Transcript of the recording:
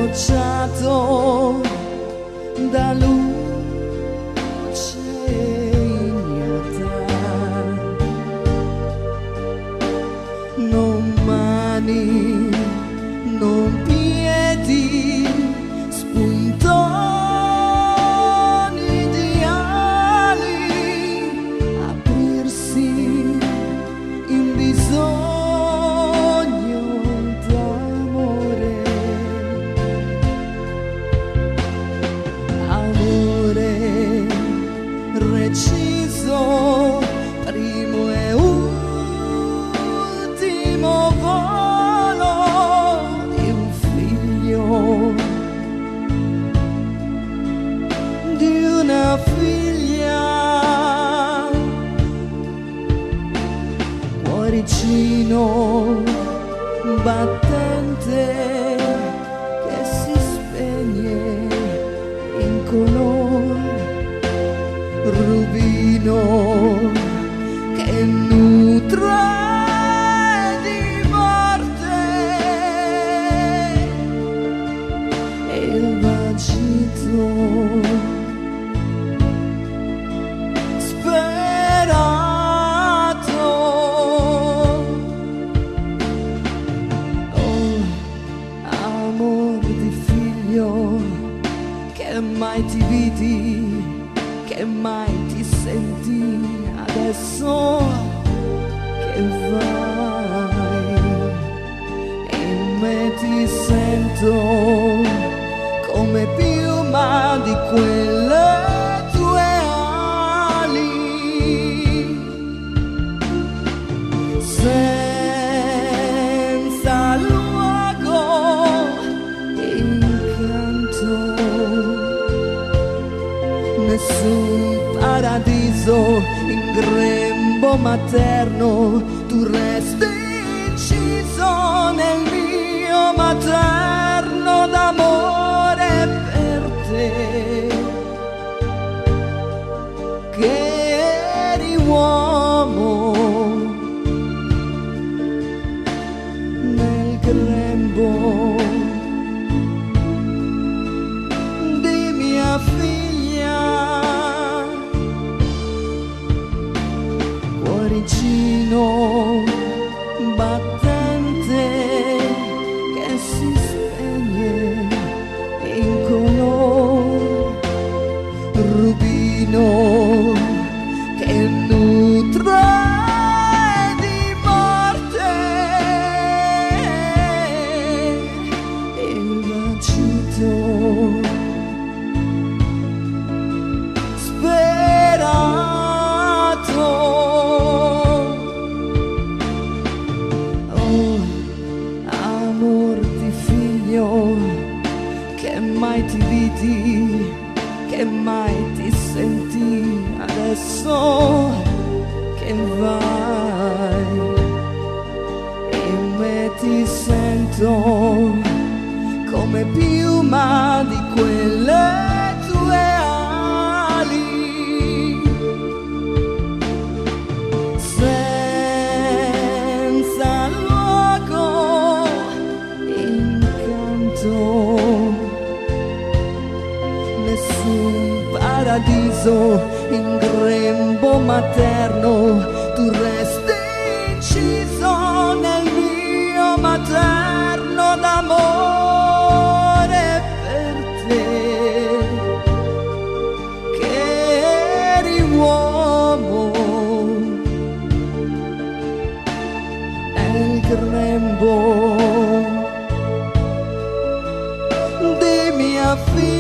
bocciato da luce ignota, non mani, non piedi, spuntoni di ali, aprirsi in bisogno d'amore, amore reciso, primo e ultimo volo di un figlio, di una figlia, cuoricino battente che si spegne in color rubino che nutre di morte, e il vagito sperato. Oh, amor di figlio, che mai ti vidi, che mai ti senti, adesso che vai, in me ti sento come piuma di quelle tue ali, senza luogo incanto, nessun paradiso in grembo materno, tu resti inciso nel mio materno d'amore per te, che eri uomo nel grembo di mia figlia, cuoricino battente che si spegne in color rubino che nutre di morte, e il vagito sperato. Oh, amor di figlio, che mai ti vidi, che mai ti senti, adesso che vai, in me ti sento come piuma di quelle tue ali, senza luogo incanto, nessun paradiso in grembo materno, tu resti inciso nel mio materno d'amore per te, che eri uomo nel grembo di mia figlia.